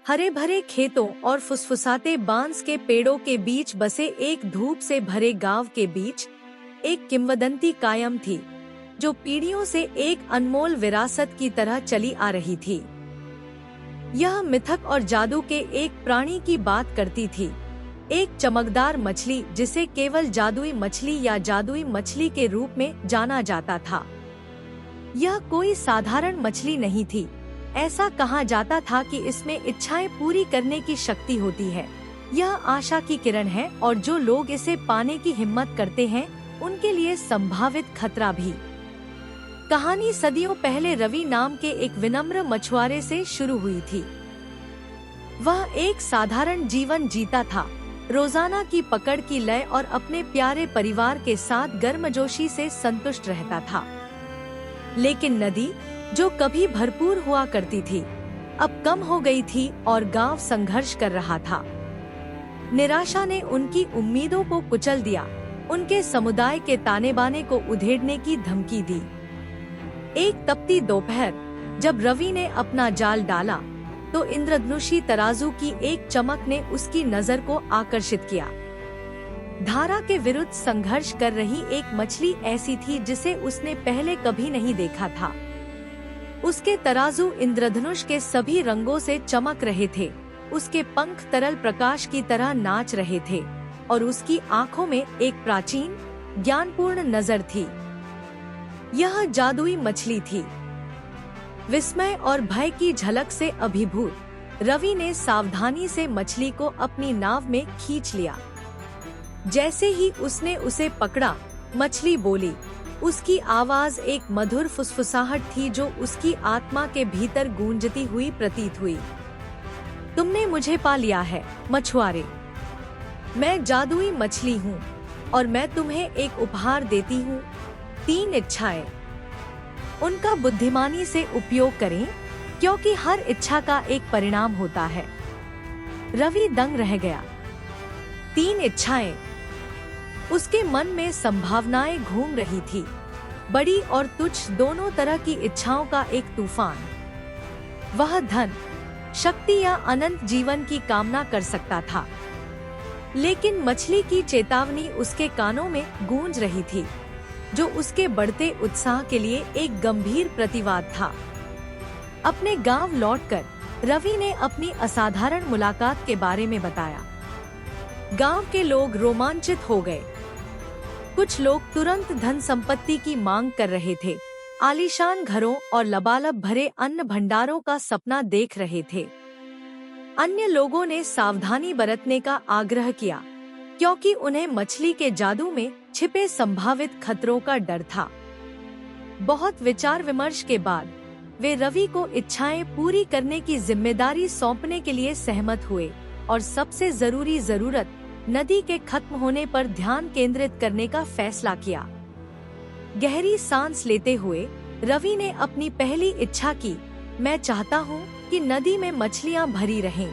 हरे भरे खेतों और फुसफुसाते बांस के पेड़ों के बीच बसे एक धूप से भरे गांव के बीच एक किंवदंती कायम थी, जो पीढ़ियों से एक अनमोल विरासत की तरह चली आ रही थी। यह मिथक और जादू के एक प्राणी की बात करती थी, एक चमकदार मछली जिसे केवल जादुई मछली या जादुई मछली के रूप में जाना जाता था। यह कोई साधारण मछली नहीं थी। ऐसा कहा जाता था कि इसमें इच्छाएं पूरी करने की शक्ति होती है। यह आशा की किरण है और जो लोग इसे पाने की हिम्मत करते हैं, उनके लिए संभावित खतरा भी। कहानी सदियों पहले रवि नाम के एक विनम्र मछुआरे से शुरू हुई थी। वह एक साधारण जीवन जीता था, रोजाना की पकड़ की लय और अपने प्यारे परिवार के साथ गर्मजोशी से संतुष्ट रहता था। लेकिन नदी, जो कभी भरपूर हुआ करती थी, अब कम हो गई थी और गांव संघर्ष कर रहा था। निराशा ने उनकी उम्मीदों को कुचल दिया, उनके समुदाय के ताने बाने को उधेड़ने की धमकी दी। एक तपती दोपहर, जब रवि ने अपना जाल डाला, तो इंद्रधनुषी तराजू की एक चमक ने उसकी नजर को आकर्षित किया। धारा के विरुद्ध संघर्ष कर रही एक मछली ऐसी थी जिसे उसने पहले कभी नहीं देखा था। उसके तराजू इंद्रधनुष के सभी रंगों से चमक रहे थे, उसके पंख तरल प्रकाश की तरह नाच रहे थे और उसकी आंखों में एक प्राचीन, ज्ञानपूर्ण नजर थी। यह जादुई मछली थी। विस्मय और भय की झलक से अभिभूत, रवि ने सावधानी से मछली को अपनी नाव में खींच लिया। जैसे ही उसने उसे पकड़ा, मछली बोली। उसकी आवाज एक मधुर फुसफुसाहट थी जो उसकी आत्मा के भीतर गूंजती हुई प्रतीत हुई। तुमने मुझे पा लिया है, मछुआरे। मैं जादुई मछली हूँ और मैं तुम्हें एक उपहार देती हूँ, 3 इच्छाएं। उनका बुद्धिमानी से उपयोग करें, क्योंकि हर इच्छा का एक परिणाम होता है। रवि दंग रह गया। 3 इच्छाएं। उसके मन में संभावनाएं घूम रही थी, बड़ी और तुच्छ दोनों तरह की इच्छाओं का एक तूफान। वह धन, शक्ति या अनंत जीवन की कामना कर सकता था, लेकिन मछली की चेतावनी उसके कानों में गूंज रही थी, जो उसके बढ़ते उत्साह के लिए एक गंभीर प्रतिवाद था। अपने गांव लौटकर रवि ने अपनी असाधारण मुलाकात के बारे में बताया। गांव के लोग रोमांचित हो गए। कुछ लोग तुरंत धन संपत्ति की मांग कर रहे थे, आलीशान घरों और लबालब भरे अन्न भंडारों का सपना देख रहे थे। अन्य लोगों ने सावधानी बरतने का आग्रह किया, क्योंकि उन्हें मछली के जादू में छिपे संभावित खतरों का डर था। बहुत विचार विमर्श के बाद वे रवि को इच्छाएं पूरी करने की जिम्मेदारी सौंपने के लिए सहमत हुए और सबसे जरूरी जरूरत, नदी के खत्म होने पर ध्यान केंद्रित करने का फैसला किया। गहरी सांस लेते हुए रवि ने अपनी पहली इच्छा की। मैं चाहता हूँ कि नदी में मछलियाँ भरी रहें,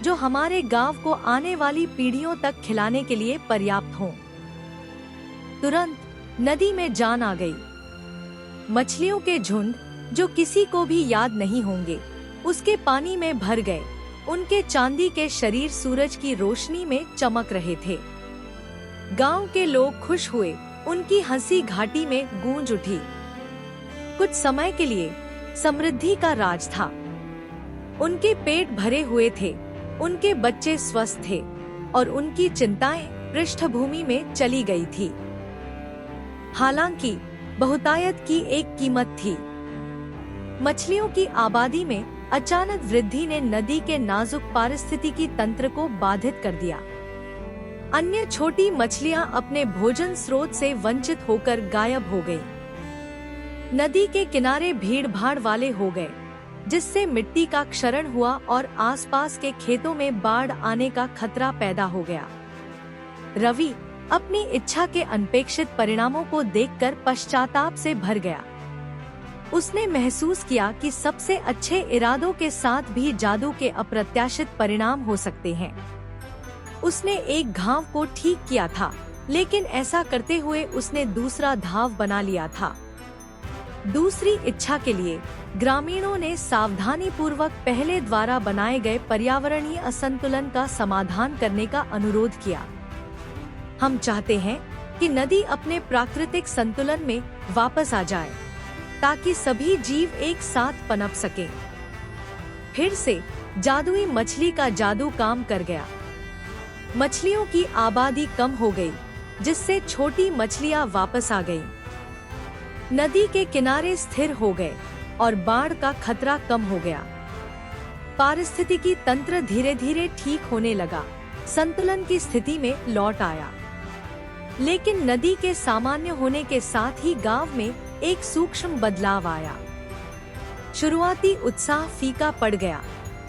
जो हमारे गांव को आने वाली पीढ़ियों तक खिलाने के लिए पर्याप्त हों। तुरंत नदी में जान आ गई। मछलियों के झुंड, जो किसी को भी याद नहीं होंगे, उसके पानी में भर गए। उनके चांदी के शरीर सूरज की रोशनी में चमक रहे थे। गांव के लोग खुश हुए, उनकी हंसी घाटी में गूंज उठी। कुछ समय के लिए समृद्धि का राज था। उनके पेट भरे हुए थे, उनके बच्चे स्वस्थ थे और उनकी चिंताएं पृष्ठभूमि में चली गई थी। हालांकि बहुतायत की एक कीमत थी। मछलियों की आबादी में अचानक वृद्धि ने नदी के नाजुक पारिस्थितिकी तंत्र को बाधित कर दिया। अन्य छोटी मछलियां अपने भोजन स्रोत से वंचित होकर गायब हो गईं। नदी के किनारे भीड़ भाड़ वाले हो गए, जिससे मिट्टी का क्षरण हुआ और आसपास के खेतों में बाढ़ आने का खतरा पैदा हो गया। रवि अपनी इच्छा के अनपेक्षित परिणामों को देखकर पश्चाताप से भर गया। उसने महसूस किया कि सबसे अच्छे इरादों के साथ भी जादू के अप्रत्याशित परिणाम हो सकते हैं। उसने एक घाव को ठीक किया था, लेकिन ऐसा करते हुए उसने दूसरा घाव बना लिया था। दूसरी इच्छा के लिए ग्रामीणों ने सावधानीपूर्वक पहले द्वारा बनाए गए पर्यावरणीय असंतुलन का समाधान करने का अनुरोध किया। हम चाहते हैं कि नदी अपने प्राकृतिक संतुलन में वापस आ जाए, ताकि सभी जीव एक साथ पनप सकें। फिर से जादुई मछली का जादू काम कर गया। मछलियों की आबादी कम हो गई, जिससे छोटी मछलियां वापस आ गईं। नदी के किनारे स्थिर हो गए और बाढ़ का खतरा कम हो गया। पारिस्थितिकी तंत्र धीरे धीरे ठीक होने लगा, संतुलन की स्थिति में लौट आया। लेकिन नदी के सामान्य होने के साथ ही गांव में एक सूक्ष्म बदलाव आया। शुरुआती उत्साह फीका पड़ गया,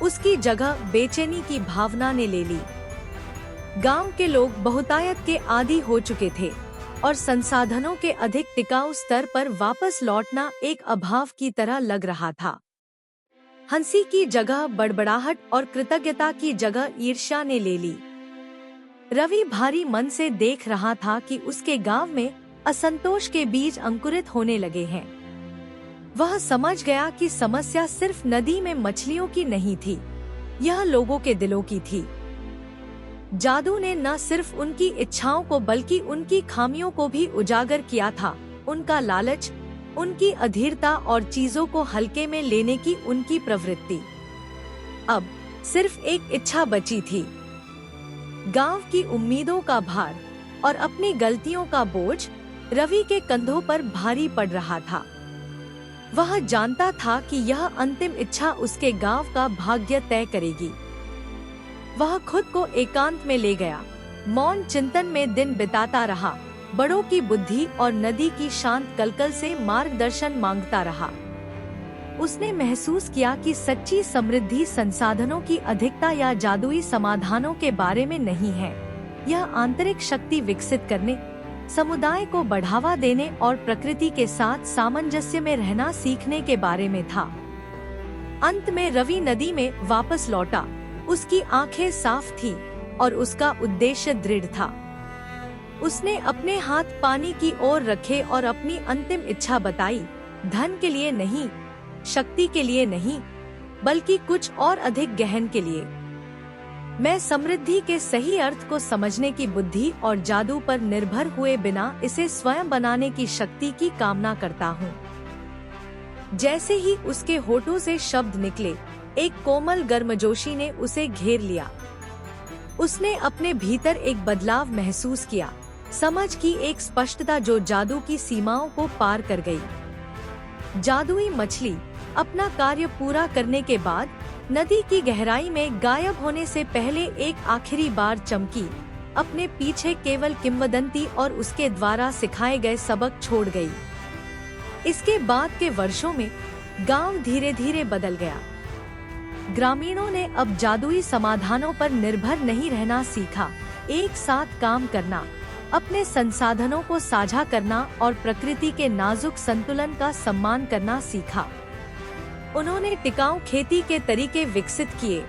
उसकी जगह बेचैनी की भावना ने ले ली। गांव के लोग बहुतायत के आदी हो चुके थे और संसाधनों के अधिक टिकाऊ स्तर पर वापस लौटना एक अभाव की तरह लग रहा था। हंसी की जगह बड़बड़ाहट और कृतज्ञता की जगह ईर्ष्या ने ले ली। रवि भारी मन से देख रहा था कि उसके गांव में असंतोष के बीज अंकुरित होने लगे हैं। वह समझ गया कि समस्या सिर्फ नदी में मछलियों की नहीं थी, यह लोगों के दिलों की थी। जादू ने न सिर्फ उनकी इच्छाओं को बल्कि उनकी खामियों को भी उजागर किया था। उनका लालच, उनकी अधीरता और चीजों को हल्के में लेने की उनकी प्रवृत्ति। अब सिर्फ एक इच्छा बची थी, गांव की उम्मीदों का भार और अपनी गलतियों का बोझ रवि के कंधों पर भारी पड़ रहा था। वह जानता था कि यह अंतिम इच्छा उसके गांव का भाग्य तय करेगी। वह खुद को एकांत में ले गया, मौन चिंतन में दिन बिताता रहा, बड़ों की बुद्धि और नदी की शांत कलकल से मार्गदर्शन मांगता रहा। उसने महसूस किया कि सच्ची समृद्धि संसाधनों की अधिकता या जादुई समाधानों के बारे में नहीं है। यह आंतरिक शक्ति विकसित करने, समुदाय को बढ़ावा देने और प्रकृति के साथ सामंजस्य में रहना सीखने के बारे में था। अंत में रवि नदी में वापस लौटा। उसकी आंखें साफ थीं और उसका उद्देश्य दृढ़ था। उसने अपने हाथ पानी की ओर रखे और अपनी अंतिम इच्छा बताई, धन के लिए नहीं, शक्ति के लिए नहीं, बल्कि कुछ और अधिक गहन के लिए। मैं समृद्धि के सही अर्थ को समझने की बुद्धि और जादू पर निर्भर हुए बिना इसे स्वयं बनाने की शक्ति की कामना करता हूँ। जैसे ही उसके होठों से शब्द निकले, एक कोमल गर्मजोशी ने उसे घेर लिया। उसने अपने भीतर एक बदलाव महसूस किया, समझ की एक स्पष्टता जो जादू की सीमाओं को पार कर गई। जादुई मछली अपना कार्य पूरा करने के बाद नदी की गहराई में गायब होने से पहले एक आखिरी बार चमकी, अपने पीछे केवल किंवदंती और उसके द्वारा सिखाए गए सबक छोड़ गई। इसके बाद के वर्षों में गांव धीरे धीरे बदल गया। ग्रामीणों ने अब जादुई समाधानों पर निर्भर नहीं रहना सीखा, एक साथ काम करना, अपने संसाधनों को साझा करना और प्रकृति के नाजुक संतुलन का सम्मान करना सीखा। उन्होंने टिकाऊ खेती के तरीके विकसित किए,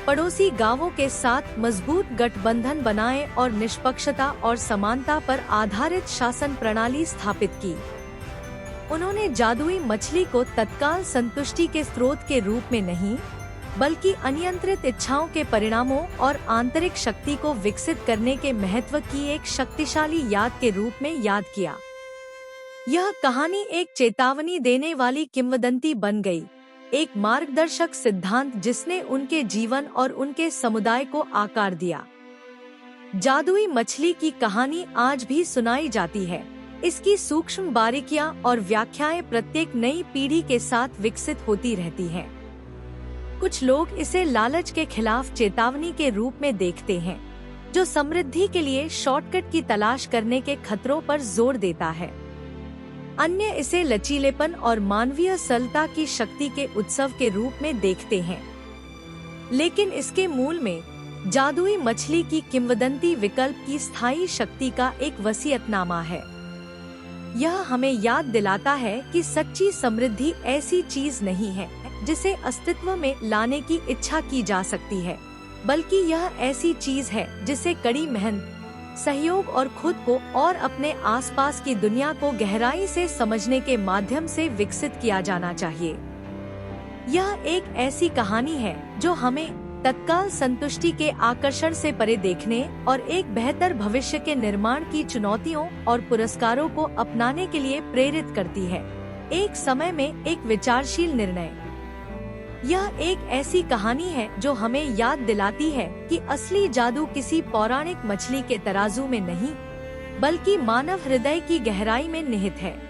पड़ोसी गांवों के साथ मजबूत गठबंधन बनाए और निष्पक्षता और समानता पर आधारित शासन प्रणाली स्थापित की। उन्होंने जादुई मछली को तत्काल संतुष्टि के स्रोत के रूप में नहीं, बल्कि अनियंत्रित इच्छाओं के परिणामों और आंतरिक शक्ति को विकसित करने के महत्व की एक शक्तिशाली याद के रूप में याद किया। यह कहानी एक चेतावनी देने वाली किंवदंती बन गई, एक मार्गदर्शक सिद्धांत जिसने उनके जीवन और उनके समुदाय को आकार दिया। जादुई मछली की कहानी आज भी सुनाई जाती है। इसकी सूक्ष्म बारीकियां और व्याख्याएं प्रत्येक नई पीढ़ी के साथ विकसित होती रहती हैं। कुछ लोग इसे लालच के खिलाफ चेतावनी के रूप में देखते हैं, जो समृद्धि के लिए शॉर्टकट की तलाश करने के खतरों पर जोर देता है। अन्य इसे लचीलेपन और मानवीय सरलता की शक्ति के उत्सव के रूप में देखते हैं। लेकिन इसके मूल में जादुई मछली की किंवदंती विकल्प की स्थायी शक्ति का एक वसीयतनामा है। यह हमें याद दिलाता है कि सच्ची समृद्धि ऐसी चीज नहीं है जिसे अस्तित्व में लाने की इच्छा की जा सकती है, बल्कि यह ऐसी चीज है जिसे कड़ी मेहनत, सहयोग और खुद को और अपने आसपास की दुनिया को गहराई से समझने के माध्यम से विकसित किया जाना चाहिए। यह एक ऐसी कहानी है जो हमें तत्काल संतुष्टि के आकर्षण से परे देखने और एक बेहतर भविष्य के निर्माण की चुनौतियों और पुरस्कारों को अपनाने के लिए प्रेरित करती है। एक समय में एक विचारशील निर्णय। यह एक ऐसी कहानी है जो हमें याद दिलाती है कि असली जादू किसी पौराणिक मछली के तराजू में नहीं, बल्कि मानव हृदय की गहराई में निहित है।